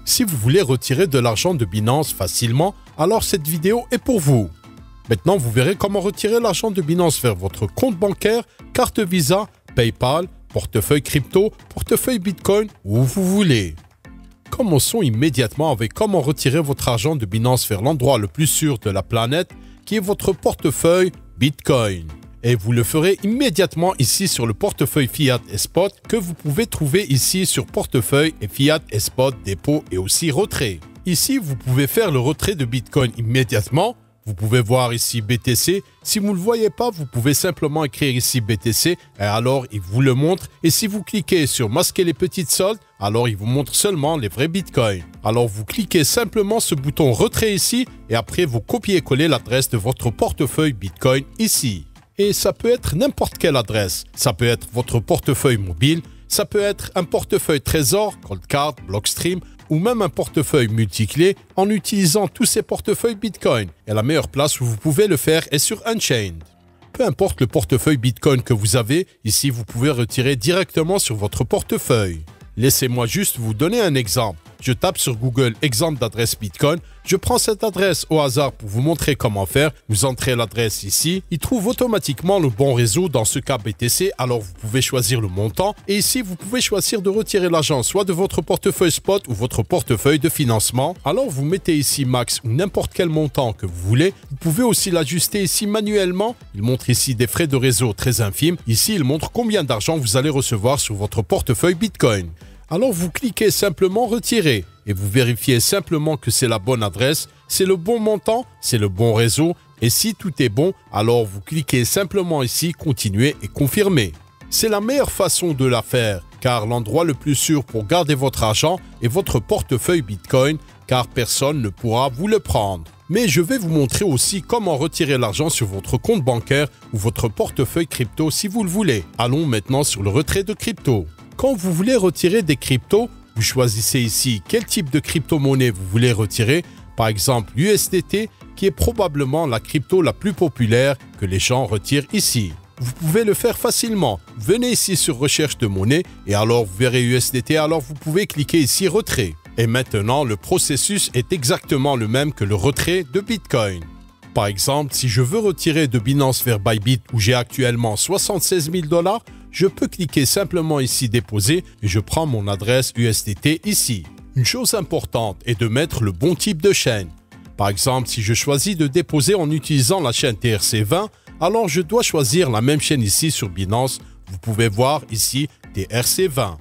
Si vous voulez retirer de l'argent de Binance facilement, alors cette vidéo est pour vous. Maintenant, vous verrez comment retirer l'argent de Binance vers votre compte bancaire, carte Visa, PayPal, portefeuille crypto, portefeuille Bitcoin, où vous voulez. Commençons immédiatement avec comment retirer votre argent de Binance vers l'endroit le plus sûr de la planète, qui est votre portefeuille Bitcoin. Et vous le ferez immédiatement ici sur le portefeuille Fiat et Spot que vous pouvez trouver ici sur portefeuille et Fiat et Spot, dépôt et aussi retrait. Ici, vous pouvez faire le retrait de Bitcoin immédiatement. Vous pouvez voir ici BTC. Si vous ne le voyez pas, vous pouvez simplement écrire ici BTC et alors il vous le montre. Et si vous cliquez sur masquer les petites soldes, alors il vous montre seulement les vrais Bitcoins. Alors vous cliquez simplement ce bouton retrait ici et après vous copiez-collez l'adresse de votre portefeuille Bitcoin ici. Et ça peut être n'importe quelle adresse. Ça peut être votre portefeuille mobile, ça peut être un portefeuille Trésor, Coldcard, Blockstream ou même un portefeuille multiclé en utilisant tous ces portefeuilles Bitcoin. Et la meilleure place où vous pouvez le faire est sur Unchained. Peu importe le portefeuille Bitcoin que vous avez, ici vous pouvez retirer directement sur votre portefeuille. Laissez-moi juste vous donner un exemple. Je tape sur Google exemple d'adresse Bitcoin. Je prends cette adresse au hasard pour vous montrer comment faire. Vous entrez l'adresse ici. Il trouve automatiquement le bon réseau, dans ce cas BTC. Alors vous pouvez choisir le montant. Et ici, vous pouvez choisir de retirer l'argent soit de votre portefeuille spot ou votre portefeuille de financement. Alors vous mettez ici max ou n'importe quel montant que vous voulez. Vous pouvez aussi l'ajuster ici manuellement. Il montre ici des frais de réseau très infimes. Ici, il montre combien d'argent vous allez recevoir sur votre portefeuille Bitcoin. Alors vous cliquez simplement retirer et vous vérifiez simplement que c'est la bonne adresse, c'est le bon montant, c'est le bon réseau et si tout est bon, alors vous cliquez simplement ici continuer et confirmer. C'est la meilleure façon de la faire car l'endroit le plus sûr pour garder votre argent est votre portefeuille Bitcoin car personne ne pourra vous le prendre. Mais je vais vous montrer aussi comment retirer l'argent sur votre compte bancaire ou votre portefeuille crypto si vous le voulez. Allons maintenant sur le retrait de crypto. Quand vous voulez retirer des cryptos, vous choisissez ici quel type de crypto-monnaie vous voulez retirer. Par exemple, l'USDT, qui est probablement la crypto la plus populaire que les gens retirent ici. Vous pouvez le faire facilement. Venez ici sur recherche de monnaie et alors vous verrez USDT, alors vous pouvez cliquer ici retrait. Et maintenant, le processus est exactement le même que le retrait de Bitcoin. Par exemple, si je veux retirer de Binance vers Bybit où j'ai actuellement 76 000 $, je peux cliquer simplement ici déposer et je prends mon adresse USDT ici. Une chose importante est de mettre le bon type de chaîne. Par exemple, si je choisis de déposer en utilisant la chaîne TRC20, alors je dois choisir la même chaîne ici sur Binance. Vous pouvez voir ici TRC20.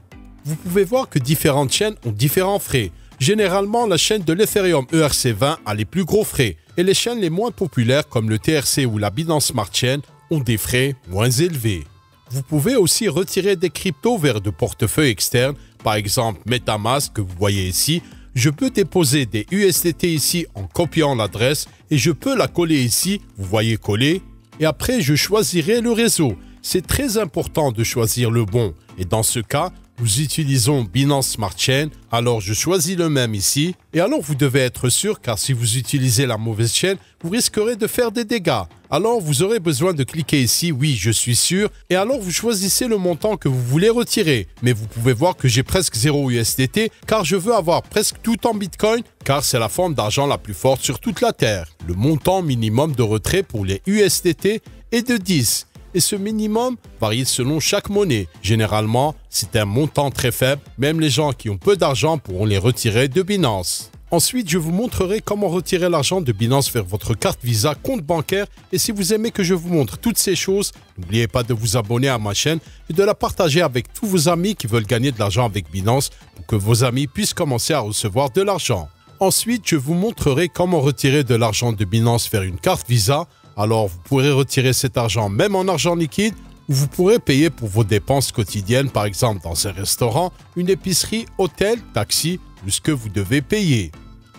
Vous pouvez voir que différentes chaînes ont différents frais. Généralement, la chaîne de l'Ethereum ERC20 a les plus gros frais et les chaînes les moins populaires comme le TRC ou la Binance Smart Chain ont des frais moins élevés. Vous pouvez aussi retirer des cryptos vers de portefeuilles externes, par exemple MetaMask que vous voyez ici. Je peux déposer des USDT ici en copiant l'adresse et je peux la coller ici, vous voyez coller, et après je choisirai le réseau. C'est très important de choisir le bon et dans ce cas, nous utilisons Binance Smart Chain, alors je choisis le même ici. Et alors vous devez être sûr car si vous utilisez la mauvaise chaîne, vous risquerez de faire des dégâts. Alors vous aurez besoin de cliquer ici, oui je suis sûr. Et alors vous choisissez le montant que vous voulez retirer. Mais vous pouvez voir que j'ai presque 0 USDT car je veux avoir presque tout en Bitcoin car c'est la forme d'argent la plus forte sur toute la Terre. Le montant minimum de retrait pour les USDT est de 10. Et ce minimum varie selon chaque monnaie. Généralement, c'est un montant très faible. Même les gens qui ont peu d'argent pourront les retirer de Binance. Ensuite, je vous montrerai comment retirer l'argent de Binance vers votre carte Visa, compte bancaire. Et si vous aimez que je vous montre toutes ces choses, n'oubliez pas de vous abonner à ma chaîne et de la partager avec tous vos amis qui veulent gagner de l'argent avec Binance pour que vos amis puissent commencer à recevoir de l'argent. Ensuite, je vous montrerai comment retirer de l'argent de Binance vers une carte Visa. Alors, vous pourrez retirer cet argent même en argent liquide ou vous pourrez payer pour vos dépenses quotidiennes, par exemple dans un restaurant, une épicerie, hôtel, taxi, ou ce que vous devez payer.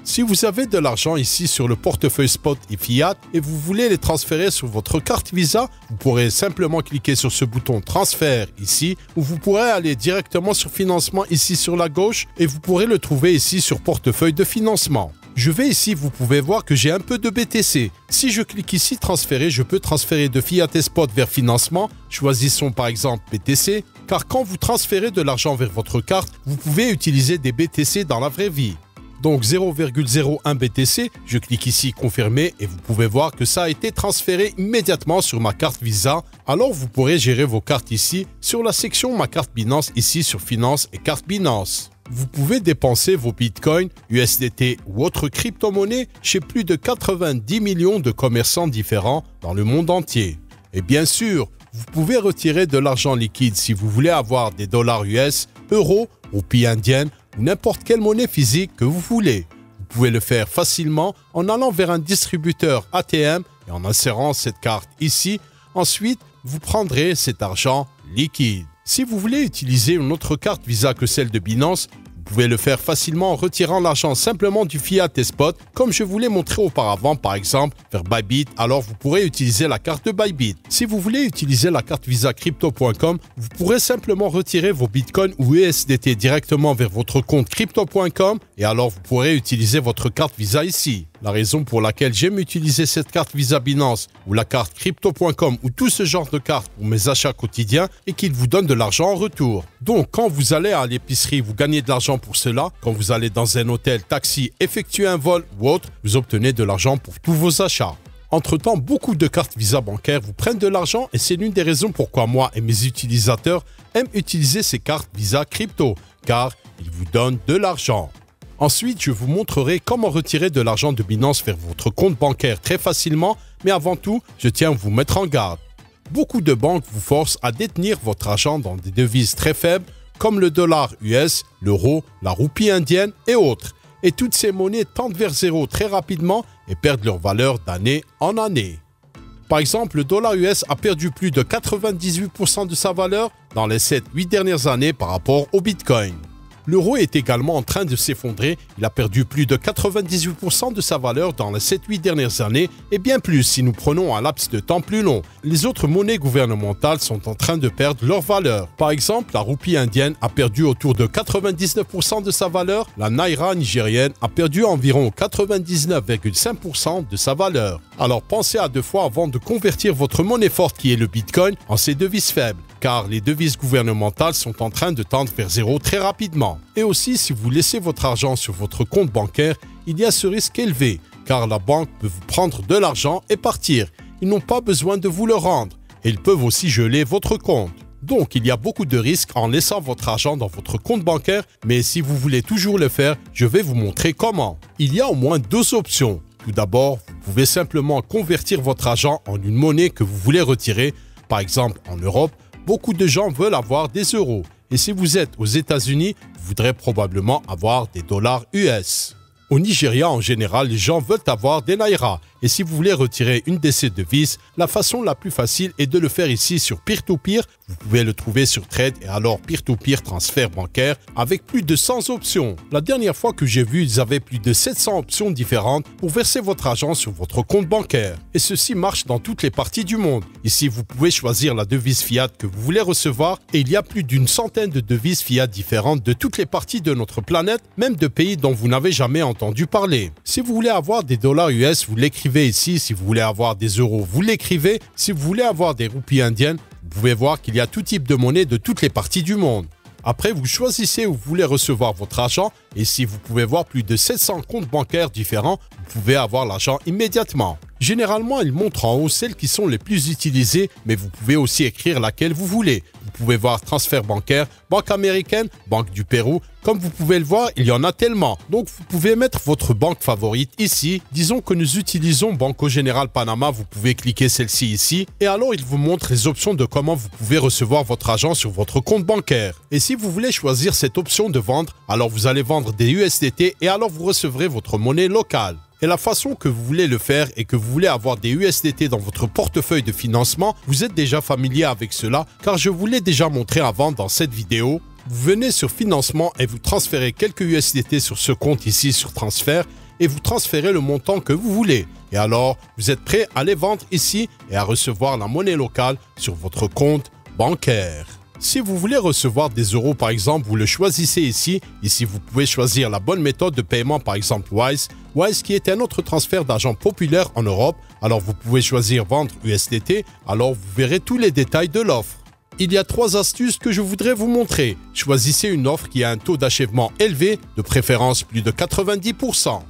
Si vous avez de l'argent ici sur le portefeuille Spot et Fiat et vous voulez les transférer sur votre carte Visa, vous pourrez simplement cliquer sur ce bouton transfert ici ou vous pourrez aller directement sur financement ici sur la gauche et vous pourrez le trouver ici sur portefeuille de financement. Je vais ici, vous pouvez voir que j'ai un peu de BTC. Si je clique ici transférer, je peux transférer de Fiat et Spot vers financement. Choisissons par exemple BTC, car quand vous transférez de l'argent vers votre carte, vous pouvez utiliser des BTC dans la vraie vie. Donc 0,01 BTC, je clique ici confirmer et vous pouvez voir que ça a été transféré immédiatement sur ma carte Visa. Alors vous pourrez gérer vos cartes ici sur la section ma carte Binance ici sur finance et carte Binance. Vous pouvez dépenser vos bitcoins, USDT ou autres crypto-monnaies chez plus de 90 millions de commerçants différents dans le monde entier. Et bien sûr, vous pouvez retirer de l'argent liquide si vous voulez avoir des dollars US, euros, roupies indiennes ou n'importe quelle monnaie physique que vous voulez. Vous pouvez le faire facilement en allant vers un distributeur ATM et en insérant cette carte ici. Ensuite, vous prendrez cet argent liquide. Si vous voulez utiliser une autre carte Visa que celle de Binance, vous pouvez le faire facilement en retirant l'argent simplement du fiat et spot, comme je vous l'ai montré auparavant, par exemple vers Bybit, alors vous pourrez utiliser la carte de Bybit. Si vous voulez utiliser la carte Visa Crypto.com, vous pourrez simplement retirer vos bitcoins ou USDT directement vers votre compte Crypto.com et alors vous pourrez utiliser votre carte Visa ici. La raison pour laquelle j'aime utiliser cette carte Visa Binance ou la carte Crypto.com ou tout ce genre de cartes pour mes achats quotidiens est qu'il vous donne de l'argent en retour. Donc quand vous allez à l'épicerie, vous gagnez de l'argent pour cela. Quand vous allez dans un hôtel, taxi, effectuer un vol ou autre, vous obtenez de l'argent pour tous vos achats. Entre-temps, beaucoup de cartes Visa bancaires vous prennent de l'argent et c'est l'une des raisons pourquoi moi et mes utilisateurs aiment utiliser ces cartes Visa Crypto, car ils vous donnent de l'argent. Ensuite, je vous montrerai comment retirer de l'argent de Binance vers votre compte bancaire très facilement, mais avant tout, je tiens à vous mettre en garde. Beaucoup de banques vous forcent à détenir votre argent dans des devises très faibles, comme le dollar US, l'euro, la roupie indienne et autres. Et toutes ces monnaies tendent vers zéro très rapidement et perdent leur valeur d'année en année. Par exemple, le dollar US a perdu plus de 98% de sa valeur dans les 7-8 dernières années par rapport au Bitcoin. L'euro est également en train de s'effondrer, il a perdu plus de 98% de sa valeur dans les 7-8 dernières années et bien plus si nous prenons un laps de temps plus long. Les autres monnaies gouvernementales sont en train de perdre leur valeur. Par exemple, la roupie indienne a perdu autour de 99% de sa valeur, la naira nigérienne a perdu environ 99,5% de sa valeur. Alors pensez à deux fois avant de convertir votre monnaie forte qui est le Bitcoin en ces devises faibles, car les devises gouvernementales sont en train de tendre vers zéro très rapidement. Et aussi, si vous laissez votre argent sur votre compte bancaire, il y a ce risque élevé, car la banque peut vous prendre de l'argent et partir. Ils n'ont pas besoin de vous le rendre. Et ils peuvent aussi geler votre compte. Donc, il y a beaucoup de risques en laissant votre argent dans votre compte bancaire, mais si vous voulez toujours le faire, je vais vous montrer comment. Il y a au moins deux options. Tout d'abord, vous pouvez simplement convertir votre argent en une monnaie que vous voulez retirer. Par exemple, en Europe, beaucoup de gens veulent avoir des euros. Et si vous êtes aux États-Unis, vous voudrez probablement avoir des dollars US. Au Nigeria, en général, les gens veulent avoir des naira. Et si vous voulez retirer une de ces devises, la façon la plus facile est de le faire ici sur Peer-to-Peer. Vous pouvez le trouver sur Trade et alors Peer-to-Peer transfert bancaire avec plus de 100 options. La dernière fois que j'ai vu, ils avaient plus de 700 options différentes pour verser votre argent sur votre compte bancaire. Et ceci marche dans toutes les parties du monde. Ici, vous pouvez choisir la devise fiat que vous voulez recevoir et il y a plus d'une centaine de devises fiat différentes de toutes les parties de notre planète, même de pays dont vous n'avez jamais entendu parler. Si vous voulez avoir des dollars US, vous l'écrivez ici. Si vous voulez avoir des euros, vous l'écrivez. Si vous voulez avoir des roupies indiennes, vous pouvez voir qu'il y a tout type de monnaie de toutes les parties du monde. Après, vous choisissez où vous voulez recevoir votre argent et si vous pouvez voir plus de 700 comptes bancaires différents, vous pouvez avoir l'argent immédiatement. Généralement, ils montrent en haut celles qui sont les plus utilisées, mais vous pouvez aussi écrire laquelle vous voulez. Vous pouvez voir transfert bancaire, banque américaine, banque du Pérou. Comme vous pouvez le voir, il y en a tellement. Donc, vous pouvez mettre votre banque favorite ici. Disons que nous utilisons Banco Général Panama. Vous pouvez cliquer celle-ci ici. Et alors, il vous montre les options de comment vous pouvez recevoir votre argent sur votre compte bancaire. Et si vous voulez choisir cette option de vendre, alors vous allez vendre des USDT et alors vous recevrez votre monnaie locale. Et la façon que vous voulez le faire et que vous voulez avoir des USDT dans votre portefeuille de financement, vous êtes déjà familier avec cela car je vous l'ai déjà montré avant dans cette vidéo. Vous venez sur financement et vous transférez quelques USDT sur ce compte ici sur transfert et vous transférez le montant que vous voulez. Et alors, vous êtes prêt à les vendre ici et à recevoir la monnaie locale sur votre compte bancaire. Si vous voulez recevoir des euros par exemple, vous le choisissez ici. Ici, vous pouvez choisir la bonne méthode de paiement, par exemple Wise. Wise qui est un autre transfert d'argent populaire en Europe. Alors vous pouvez choisir vendre USDT. Alors vous verrez tous les détails de l'offre. il y a 3 astuces que je voudrais vous montrer. Choisissez une offre qui a un taux d'achèvement élevé, de préférence plus de 90%.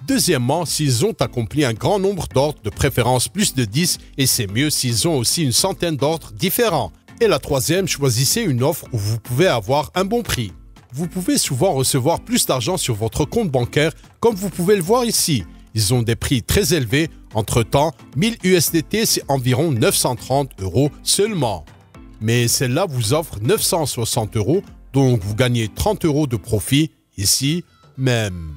Deuxièmement, s'ils ont accompli un grand nombre d'ordres, de préférence plus de 10, et c'est mieux s'ils ont aussi une centaine d'ordres différents. Et la troisième, choisissez une offre où vous pouvez avoir un bon prix. Vous pouvez souvent recevoir plus d'argent sur votre compte bancaire, comme vous pouvez le voir ici. Ils ont des prix très élevés. Entre-temps, 1000 USDT, c'est environ 930 € seulement. Mais celle-là vous offre 960 €, donc vous gagnez 30 € de profit ici même.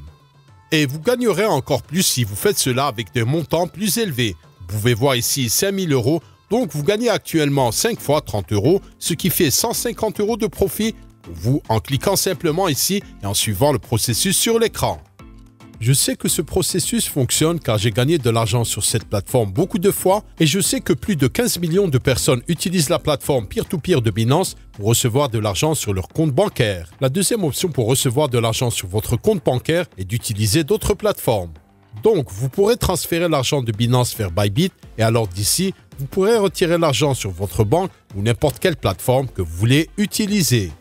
Et vous gagnerez encore plus si vous faites cela avec des montants plus élevés. Vous pouvez voir ici 5000 €, donc vous gagnez actuellement 5 fois 30 €, ce qui fait 150 € de profit pour vous en cliquant simplement ici et en suivant le processus sur l'écran. Je sais que ce processus fonctionne car j'ai gagné de l'argent sur cette plateforme beaucoup de fois et je sais que plus de 15 millions de personnes utilisent la plateforme peer-to-peer de Binance pour recevoir de l'argent sur leur compte bancaire. La deuxième option pour recevoir de l'argent sur votre compte bancaire est d'utiliser d'autres plateformes. Donc, vous pourrez transférer l'argent de Binance vers Bybit et alors d'ici, vous pourrez retirer l'argent sur votre banque ou n'importe quelle plateforme que vous voulez utiliser.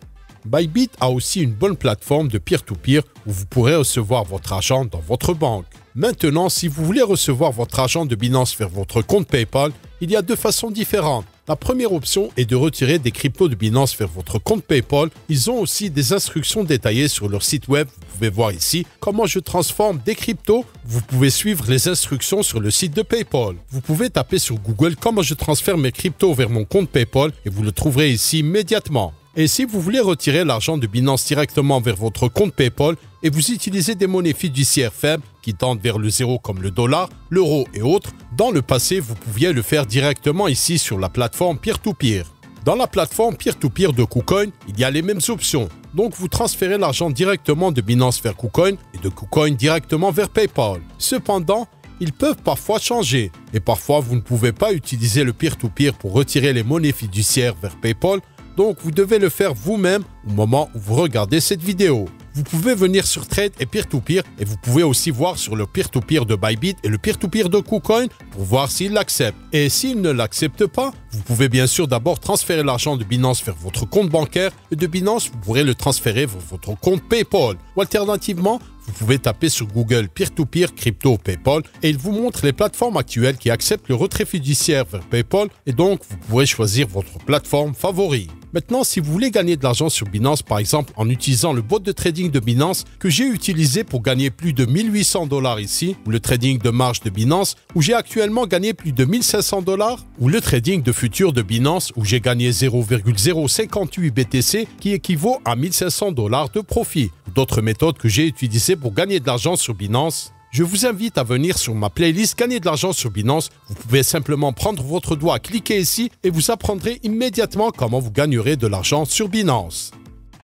Bybit a aussi une bonne plateforme de peer-to-peer où vous pourrez recevoir votre argent dans votre banque. Maintenant, si vous voulez recevoir votre argent de Binance vers votre compte PayPal, il y a 2 façons différentes. La première option est de retirer des cryptos de Binance vers votre compte PayPal. Ils ont aussi des instructions détaillées sur leur site web. Vous pouvez voir ici comment je transforme des cryptos. Vous pouvez suivre les instructions sur le site de PayPal. Vous pouvez taper sur Google comment je transfère mes cryptos vers mon compte PayPal et vous le trouverez ici immédiatement. Et si vous voulez retirer l'argent de Binance directement vers votre compte PayPal et vous utilisez des monnaies fiduciaires faibles qui tendent vers le zéro comme le dollar, l'euro et autres, dans le passé, vous pouviez le faire directement ici sur la plateforme peer-to-peer. Dans la plateforme peer-to-peer de KuCoin, il y a les mêmes options. Donc vous transférez l'argent directement de Binance vers KuCoin et de KuCoin directement vers PayPal. Cependant, ils peuvent parfois changer et parfois vous ne pouvez pas utiliser le peer-to-peer pour retirer les monnaies fiduciaires vers PayPal. Donc, vous devez le faire vous-même au moment où vous regardez cette vidéo. Vous pouvez venir sur Trade et Peer-to-Peer et vous pouvez aussi voir sur le Peer-to-Peer de Bybit et le Peer-to-Peer de KuCoin pour voir s'ils l'acceptent. Et s'ils ne l'acceptent pas, vous pouvez bien sûr d'abord transférer l'argent de Binance vers votre compte bancaire et de Binance, vous pourrez le transférer vers votre compte PayPal. Ou alternativement, vous pouvez taper sur Google Peer-to-Peer Crypto PayPal et il vous montre les plateformes actuelles qui acceptent le retrait fiduciaire vers PayPal et donc vous pourrez choisir votre plateforme favorite. Maintenant, si vous voulez gagner de l'argent sur Binance, par exemple en utilisant le bot de trading de Binance que j'ai utilisé pour gagner plus de 1800 $ ici, ou le trading de marge de Binance où j'ai actuellement gagné plus de 1500 $, ou le trading de futur de Binance où j'ai gagné 0,058 BTC qui équivaut à 1500 $ de profit, ou d'autres méthodes que j'ai utilisées pour gagner de l'argent sur Binance. Je vous invite à venir sur ma playlist Gagner de l'argent sur Binance. Vous pouvez simplement prendre votre doigt, cliquer ici et vous apprendrez immédiatement comment vous gagnerez de l'argent sur Binance.